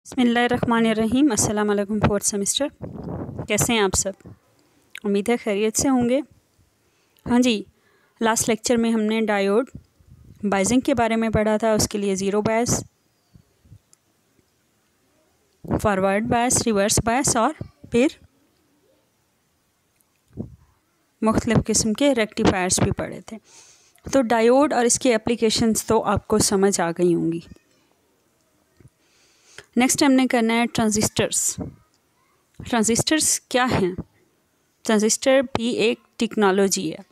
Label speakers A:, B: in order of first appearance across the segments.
A: बिस्मिल्लाहिर्रहमानिर्रहीम। अस्सलाम वालेकुम फोर्थ सेमेस्टर। कैसे हैं आप सब? उम्मीद है खैरियत से होंगे। हाँ जी, लास्ट लेक्चर में हमने डायोड बाइजिंग के बारे में पढ़ा था। उसके लिए ज़ीरो बायस, फॉरवर्ड बायस, रिवर्स बायस और फिर मुख्तलिफ़ किस्म के रेक्टिफायर्स भी पढ़े थे। तो डायोड और इसके एप्लीकेशंस तो आपको समझ आ गई होंगी। नेक्स्ट हमने करना है ट्रांजिस्टर्स। ट्रांजिस्टर्स क्या हैं? ट्रांजिस्टर भी एक टेक्नोलॉजी है।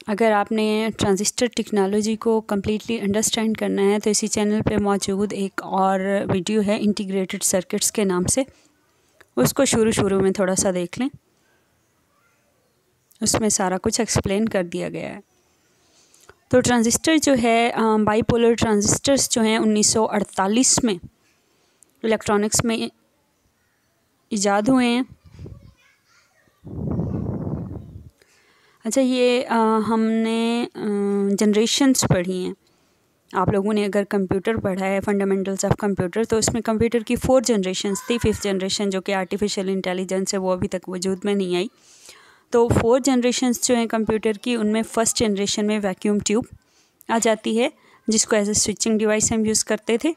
A: अगर आपने ट्रांजिस्टर टेक्नोलॉजी को कम्प्लीटली अंडरस्टैंड करना है तो इसी चैनल पे मौजूद एक और वीडियो है इंटीग्रेटेड सर्किट्स के नाम से, उसको शुरू में थोड़ा सा देख लें। उसमें सारा कुछ एक्सप्लेन कर दिया गया है। तो ट्रांजिस्टर जो है, बाईपोलर ट्रांजिस्टर्स जो हैं 1948 में इलेक्ट्रॉनिक्स में इजाद हुए हैं। अच्छा, ये हमने जनरेशन्स पढ़ी हैं। आप लोगों ने अगर कंप्यूटर पढ़ा है, फंडामेंटल्स ऑफ कंप्यूटर, तो उसमें कंप्यूटर की 4 जनरेशन्स थी। 5th जनरेशन जो कि आर्टिफिशियल इंटेलिजेंस है वो अभी तक वजूद में नहीं आई। तो 4 जनरेशन्स जो हैं कंप्यूटर की, उनमें फर्स्ट जनरेशन में वैक्यूम ट्यूब आ जाती है, जिसको एज ए स्विचिंग डिवाइस हम यूज़ करते थे।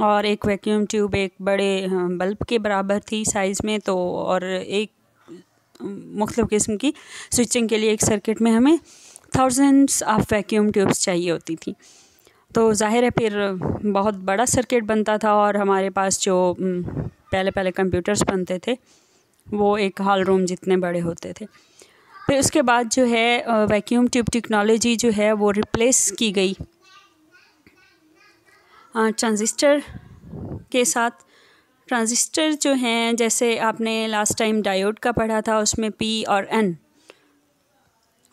A: और एक वैक्यूम ट्यूब एक बड़े बल्ब के बराबर थी साइज़ में, तो और एक मुख्तलिफ़ किस्म की स्विचिंग के लिए एक सर्किट में हमें थाउजेंड्स ऑफ वैक्यूम ट्यूब्स चाहिए होती थी। तो ज़ाहिर है फिर बहुत बड़ा सर्किट बनता था और हमारे पास जो पहले कंप्यूटर्स बनते थे वो एक हॉल रूम जितने बड़े होते थे। फिर उसके बाद जो है वैक्यूम ट्यूब टेक्नोलॉजी जो है वो रिप्लेस की गई ट्रांजिस्टर के साथ। ट्रांजिस्टर जो हैं, जैसे आपने लास्ट टाइम डायोड का पढ़ा था, उसमें पी और एन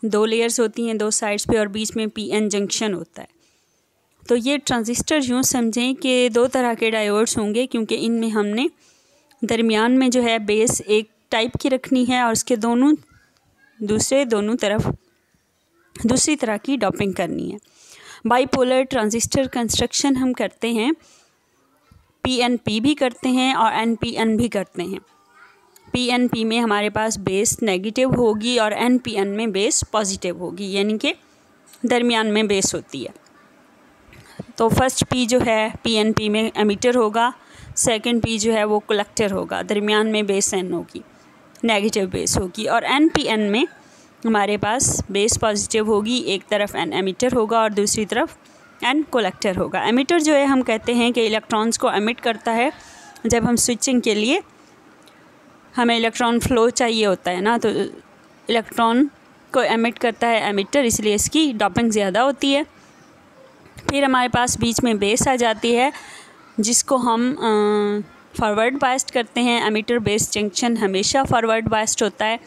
A: 2 लेयर्स होती हैं 2 साइड्स पे और बीच में पी एन जंक्शन होता है। तो ये ट्रांजिस्टर यूँ समझें कि 2 तरह के डायोड्स होंगे, क्योंकि इनमें हमने दरमियान में जो है बेस एक टाइप की रखनी है और उसके दोनों तरफ दूसरी तरह की डोपिंग करनी है। बाईपोलर ट्रांजिस्टर कंस्ट्रक्शन हम करते हैं, पीएनपी भी करते हैं और एनपीएन भी करते हैं। पीएनपी में हमारे पास बेस नेगेटिव होगी और एनपीएन में बेस पॉजिटिव होगी, यानी कि दरमियान में बेस होती है। तो फर्स्ट पी जो है पीएनपी में एमिटर होगा, सेकंड पी जो है वो कलेक्टर होगा, दरमियान में बेस एन होगी, नेगेटिव बेस होगी। और एनपीएन में हमारे पास बेस पॉजिटिव होगी, एक तरफ एन एमिटर होगा और दूसरी तरफ एन कलेक्टर होगा। एमिटर जो है हम कहते हैं कि इलेक्ट्रॉन्स को एमिट करता है। जब हम स्विचिंग के लिए हमें इलेक्ट्रॉन फ्लो चाहिए होता है ना, तो इलेक्ट्रॉन को एमिट करता है एमिटर, इसलिए इसकी डोपिंग ज़्यादा होती है। फिर हमारे पास बीच में बेस आ जाती है, जिसको हम फॉरवर्ड बायस्ड करते हैं। एमिटर बेस जंक्शन हमेशा फॉरवर्ड बायस्ड होता है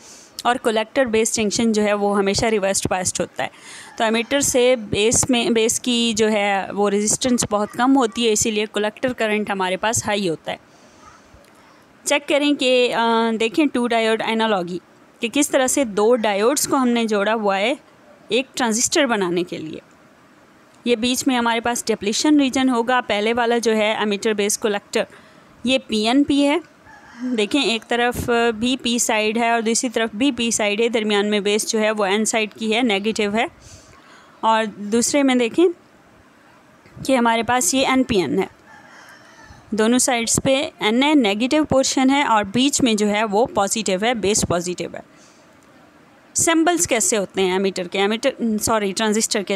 A: और कलेक्टर बेस जंक्शन जो है वो हमेशा रिवर्स बायस्ड होता है। तो एमिटर से बेस की जो है वो रेजिस्टेंस बहुत कम होती है, इसीलिए कलेक्टर करंट हमारे पास हाई होता है। चेक करें कि देखें 2 डायोड एनालॉगी कि किस तरह से 2 डायोड्स को हमने जोड़ा हुआ है एक ट्रांजिस्टर बनाने के लिए। ये बीच में हमारे पास डिप्लीशन रीजन होगा। पहले वाला जो है एमिटर बेस कलेक्टर, ये पीएनपी है। देखें एक तरफ भी पी साइड है और दूसरी तरफ भी पी साइड है, दरमियान में बेस जो है वो एन साइड की है, नेगेटिव है। और दूसरे में देखें कि हमारे पास ये एनपीएन है, दोनों साइड्स पे एन है, नेगेटिव पोर्शन है और बीच में जो है वो पॉजिटिव है, बेस पॉजिटिव है। सिंबल्स कैसे होते हैं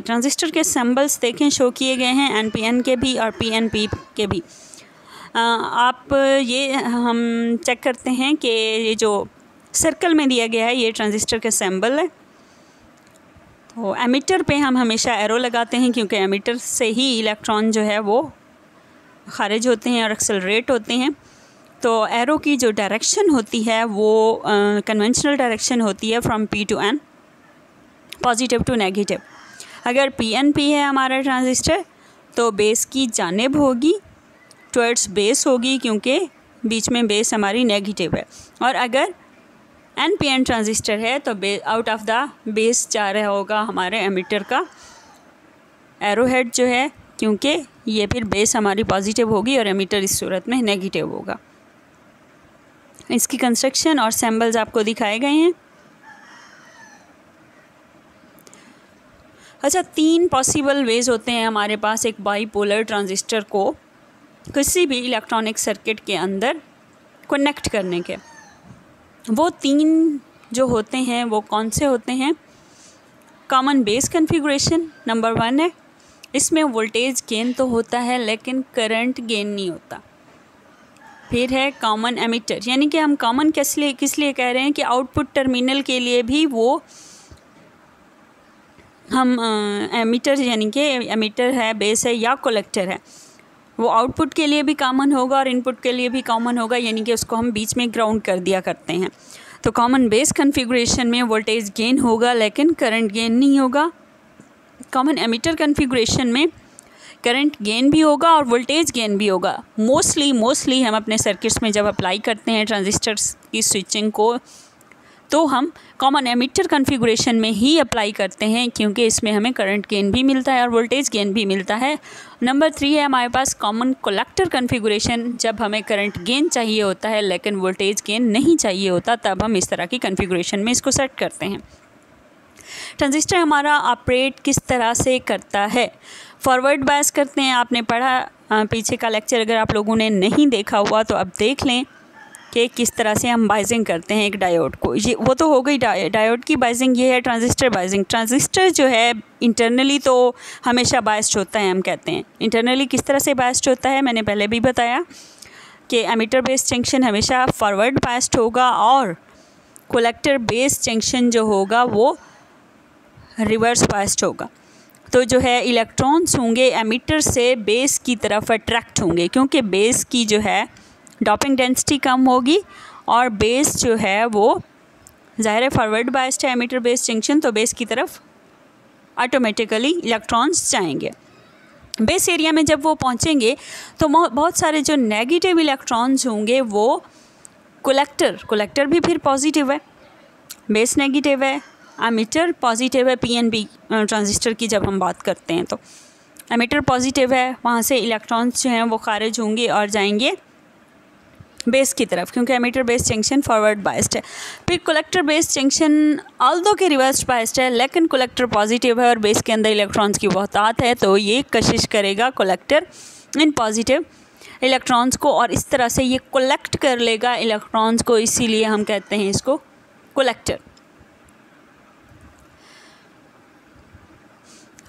A: ट्रांजिस्टर के सिंबल्स देखें शो किए गए हैं, एनपीएन के भी और पीएनपी के भी। आप ये हम चेक करते हैं कि ये जो सर्कल में दिया गया है ये ट्रांजिस्टर का सिंबल है। तो एमिटर पे हम हमेशा एरो लगाते हैं, क्योंकि एमिटर से ही इलेक्ट्रॉन जो है वो खारिज होते हैं और एक्सेलरेट होते हैं। तो एरो की जो डायरेक्शन होती है वो कन्वेंशनल डायरेक्शन होती है from P to N, positive to negative. अगर पीएनपी है हमारा ट्रांजिस्टर तो बेस की जानिब होगी, टुवर्ड्स बेस होगी, क्योंकि बीच में बेस हमारी नेगेटिव है। और अगर एनपीएन ट्रांजिस्टर है तो आउट ऑफ द बेस जा रहा होगा हमारे एमिटर का एरो हेड जो है क्योंकि ये फिर बेस हमारी पॉजिटिव होगी और एमिटर इस सूरत में नेगेटिव होगा। इसकी कंस्ट्रक्शन और सिंबल्स आपको दिखाए गए हैं। अच्छा, 3 पॉसिबल वेज होते हैं हमारे पास एक बाईपोलर ट्रांजिस्टर को किसी भी इलेक्ट्रॉनिक सर्किट के अंदर कनेक्ट करने के। वो 3 जो होते हैं वो कौन से होते हैं? कॉमन बेस कॉन्फ़िगरेशन नंबर 1 है। इसमें वोल्टेज गेन तो होता है लेकिन करंट गेन नहीं होता। फिर है कॉमन एमिटर, यानी कि हम कॉमन किस लिए कह रहे हैं कि आउटपुट टर्मिनल के लिए भी वो हम एमिटर, यानी कि एमिटर है, बेस है या कलेक्टर है, वो आउटपुट के लिए भी कॉमन होगा और इनपुट के लिए भी कॉमन होगा, यानी कि उसको हम बीच में ग्राउंड कर दिया करते हैं। तो कॉमन बेस कॉन्फ़िगरेशन में वोल्टेज गेन होगा लेकिन करंट गेन नहीं होगा। कॉमन एमिटर कॉन्फ़िगरेशन में करंट गेन भी होगा और वोल्टेज गेन भी होगा। मोस्टली हम अपने सर्किट्स में जब अप्लाई करते हैं ट्रांजिस्टर्स की स्विचिंग को, तो हम कॉमन एमिटर कॉन्फ़िगरेशन में ही अप्लाई करते हैं, क्योंकि इसमें हमें करंट गेन भी मिलता है और वोल्टेज गेन भी मिलता है। नंबर 3 है हमारे पास कॉमन कलेक्टर कॉन्फ़िगरेशन, जब हमें करंट गेन चाहिए होता है लेकिन वोल्टेज गेन नहीं चाहिए होता, तब हम इस तरह की कॉन्फ़िगरेशन में इसको सेट करते हैं। ट्रांजिस्टर हमारा ऑपरेट किस तरह से करता है? फॉरवर्ड बायस करते हैं। आपने पढ़ा पीछे का लेक्चर, अगर आप लोगों ने नहीं देखा हुआ तो अब देख लें कि किस तरह से हम बाइजिंग करते हैं एक डायोड को। ये वो तो हो गई डायोड की बाइजिंग, ये है ट्रांजिस्टर बाइजिंग। ट्रांजिस्टर जो है इंटरनली तो हमेशा बायस्ड होता है, हम कहते हैं। इंटरनली किस तरह से बायस्ड होता है मैंने पहले भी बताया कि एमिटर बेस जंक्शन हमेशा फॉरवर्ड बायस्ड होगा और कलेक्टर बेस जंक्शन जो होगा वो रिवर्स बायस्ड होगा। तो जो है इलेक्ट्रॉन्स होंगे एमिटर से बेस की तरफ अट्रैक्ट होंगे, क्योंकि बेस की जो है डोपिंग डेंसिटी कम होगी और बेस जो है वो ज़ाहिर है फॉरवर्ड बायस्ड है एमिटर बेस जंक्शन, तो बेस की तरफ ऑटोमेटिकली इलेक्ट्रॉन्स जाएंगे। बेस एरिया में जब वो पहुंचेंगे तो बहुत सारे जो नेगेटिव इलेक्ट्रॉन्स होंगे वो कलेक्टर भी फिर पॉजिटिव है, बेस नेगेटिव है, एमिटर पॉजिटिव है। पीएनपी ट्रांजिस्टर की जब हम बात करते हैं तो एमिटर पॉजिटिव है, वहाँ से इलेक्ट्रॉन्स जो हैं वो खारिज होंगे और जाएंगे बेस की तरफ, क्योंकि emitter base junction forward biased है। फिर कलेक्टर बेस जंक्शन ऑल्दो के रिवर्स बायस्ड है, लेकिन कलेक्टर पॉजिटिव है और बेस के अंदर इलेक्ट्रॉन्स की बहुतात है, तो ये कोशिश करेगा कलेक्टर इन पॉजिटिव इलेक्ट्रॉन्स को और इस तरह से ये कलेक्ट कर लेगा इलेक्ट्रॉन्स को, इसीलिए हम कहते हैं इसको कलेक्टर।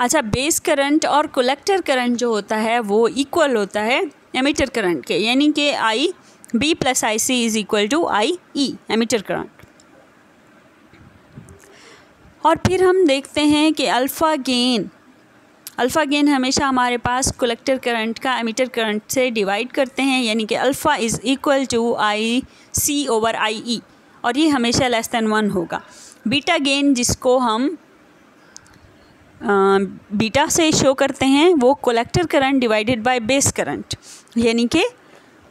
A: अच्छा, बेस करंट और कलेक्टर करंट जो होता है वो इक्वल होता है एमिटर करंट के, यानी कि I B plus I C is equal to I E emitter current. और फिर हम देखते हैं कि अल्फ़ा गेन हमेशा हमारे पास कलेक्टर करंट का एमिटर करंट से डिवाइड करते हैं, यानी कि alpha is equal to I C over I E, और ये हमेशा लेस दैन 1 होगा। बीटा गेन जिसको हम बीटा से शो करते हैं वो collector current divided by base current, यानी कि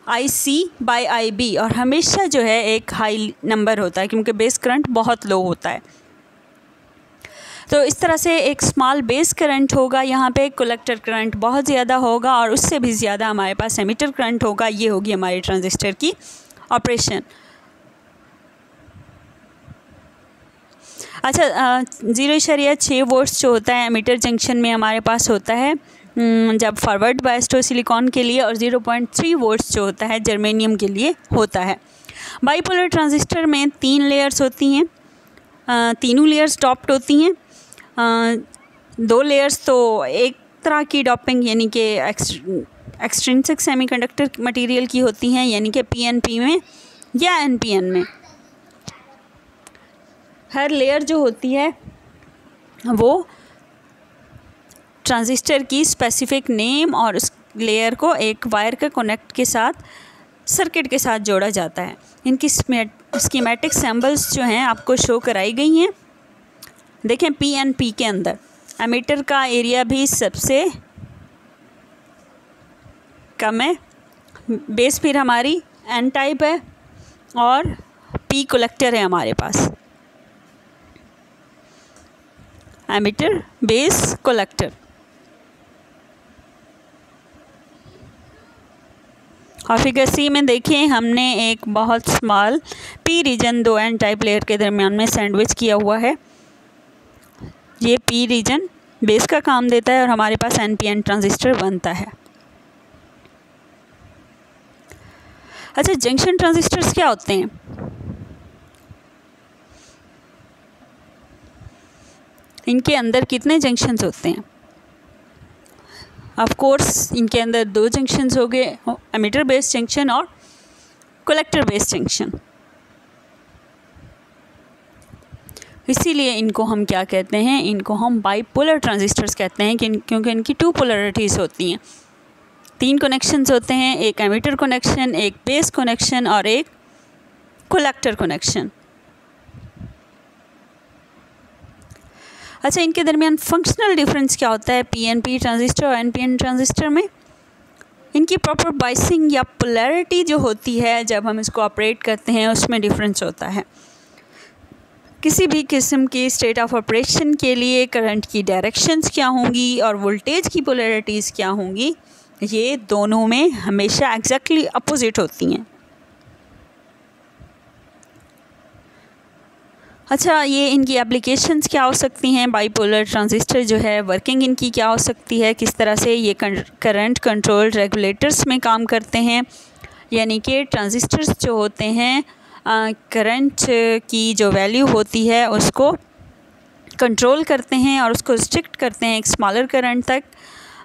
A: आई सी बाई आई बी, और हमेशा जो है एक हाई नंबर होता है क्योंकि बेस करंट बहुत लो होता है। तो इस तरह से एक स्मॉल बेस करंट होगा, यहाँ पे कलेक्टर करंट बहुत ज़्यादा होगा और उससे भी ज़्यादा हमारे पास एमिटर करंट होगा। ये होगी हमारी ट्रांजिस्टर की ऑपरेशन। अच्छा, 0.6 वोल्ट्स जो होता है एमिटर जंक्शन में हमारे पास होता है जब फॉरवर्ड बायस्ड हो सिलिकॉन के लिए, और 0.3 वोल्ट्स जो होता है जर्मेनियम के लिए होता है। बाईपोलर ट्रांजिस्टर में 3 लेयर्स होती हैं, तीनों लेयर्स डॉप्ड होती हैं। 2 लेयर्स तो एक तरह की डॉपिंग यानी कि एक्सट्रिंसिक सेमीकंडक्टर मटेरियल की होती हैं, यानी कि पीएनपी में या एनपीएन में। हर लेयर जो होती है वो ट्रांजिस्टर की स्पेसिफिक नेम और उस लेयर को एक वायर के कनेक्ट के साथ सर्किट के साथ जोड़ा जाता है। इनकी स्कीमेटिक सिंबल्स जो हैं आपको शो कराई गई हैं। देखें, पीएनपी के अंदर एमिटर का एरिया भी सबसे कम है, बेस फिर हमारी एन टाइप है और पी कलेक्टर है हमारे पास, एमिटर बेस कलेक्टर। और फिगर सी में देखिए हमने एक बहुत स्मॉल पी रीजन दो एन टाइप लेयर के दरमियान में सैंडविच किया हुआ है। ये पी रीजन बेस का काम देता है और हमारे पास एनपीएन ट्रांजिस्टर बनता है। अच्छा, जंक्शन ट्रांजिस्टर्स क्या होते हैं? इनके अंदर कितने जंक्शंस होते हैं? ऑफ कोर्स इनके अंदर दो जंक्शंस हो गए, एमिटर बेस्ड जंक्शन और कलेक्टर बेस्ड जंक्शन। इसीलिए इनको हम क्या कहते हैं? इनको हम बाइपोलर ट्रांजिस्टर्स कहते हैं क्योंकि इनकी टू पोलरिटीज़ होती हैं। 3 कनेक्शंस होते हैं, एक एमिटर कनेक्शन, एक बेस कनेक्शन और एक कलेक्टर कनेक्शन। अच्छा, इनके दरमियान फंक्शनल डिफरेंस क्या होता है पीएनपी ट्रांजिस्टर और एनपीएन ट्रांजिस्टर में? इनकी प्रॉपर बाइसिंग या पोलैरिटी जो होती है जब हम इसको ऑपरेट करते हैं उसमें डिफरेंस होता है। किसी भी किस्म की स्टेट ऑफ ऑपरेशन के लिए करंट की डायरेक्शंस क्या होंगी और वोल्टेज की पोलैरिटीज़ क्या होंगी, ये दोनों में हमेशा एग्जैक्टली अपोजिट होती हैं। अच्छा, ये इनकी एप्लीकेशंस क्या हो सकती हैं? बाइपोलर ट्रांजिस्टर जो है वर्किंग इनकी क्या हो सकती है, किस तरह से ये करंट कंट्रोल रेगुलेटर्स में काम करते हैं, यानी कि ट्रांजिस्टर्स जो होते हैं करंट की जो वैल्यू होती है उसको कंट्रोल करते हैं और उसको रिस्ट्रिक्ट करते हैं एक स्मॉलर करंट तक।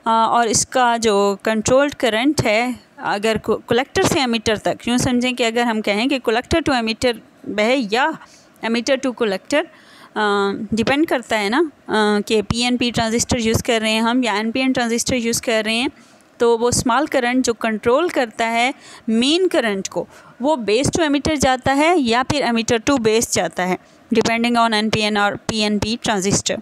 A: और इसका जो कंट्रोल्ड करंट है अगर कलेक्टर से एमिटर तक, यूँ समझें कि अगर हम कहें कि कलेक्टर टू एमिटर बहे या एमिटर टू कलेक्टर, डिपेंड करता है ना कि पीएनपी ट्रांजिस्टर यूज़ कर रहे हैं हम या एनपीएन ट्रांजिस्टर यूज़ कर रहे हैं, तो वो स्मॉल करंट जो कंट्रोल करता है मेन करंट को, वो बेस टू एमिटर जाता है या फिर एमिटर टू बेस जाता है, डिपेंडिंग ऑन एनपीएन और पीएनपी ट्रांजिस्टर।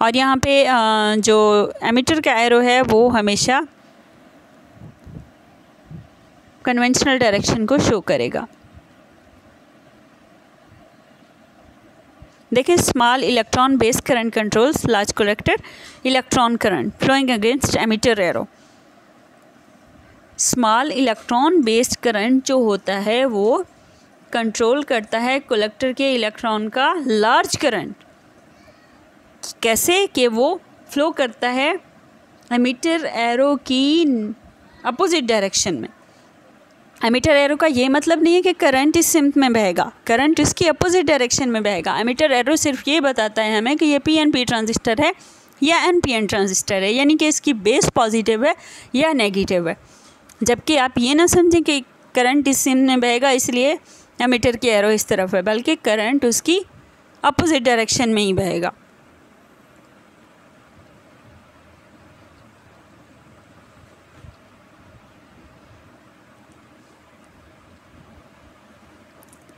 A: और यहाँ पे जो एमिटर का एरो है वो हमेशा कन्वेंशनल डायरेक्शन को शो करेगा। देखिए, small electron base current controls large collector electron current flowing against emitter arrow. Small electron based current जो होता है वो कंट्रोल करता है कलेक्टर के इलेक्ट्रॉन का लार्ज करंट। कैसे? कि वो फ्लो करता है एमिटर एरो की अपोजिट डायरेक्शन में। एमिटर एरो का ये मतलब नहीं है कि करंट इस सिम्त में बहेगा, करंट इसकी अपोजिट डायरेक्शन में बहेगा। एमिटर एरो सिर्फ ये बताता है हमें कि ये पीएनपी ट्रांजिस्टर है या एनपीएन ट्रांजिस्टर है, यानी कि इसकी बेस पॉजिटिव है या नेगेटिव है। जबकि आप ये ना समझें कि करंट इस सिम्त में बहेगा इसलिए एमिटर की एरो इस तरफ है, बल्कि करंट उसकी अपोजिट डायरेक्शन में ही बहेगा।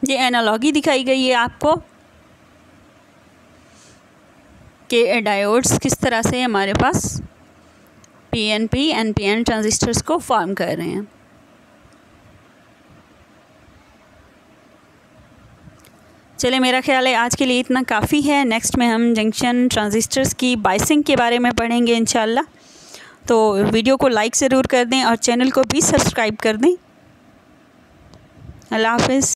A: ये एनालॉगी दिखाई गई है आपको कि डायोड्स किस तरह से हमारे पास पीएनपी एनपीएन ट्रांजिस्टर्स को फॉर्म कर रहे हैं। चलिए, मेरा ख्याल है आज के लिए इतना काफ़ी है। नेक्स्ट में हम जंक्शन ट्रांजिस्टर्स की बाइसिंग के बारे में पढ़ेंगे इंशाल्लाह। तो वीडियो को लाइक ज़रूर कर दें और चैनल को भी सब्सक्राइब कर दें। अल्लाह हाफ़िज़।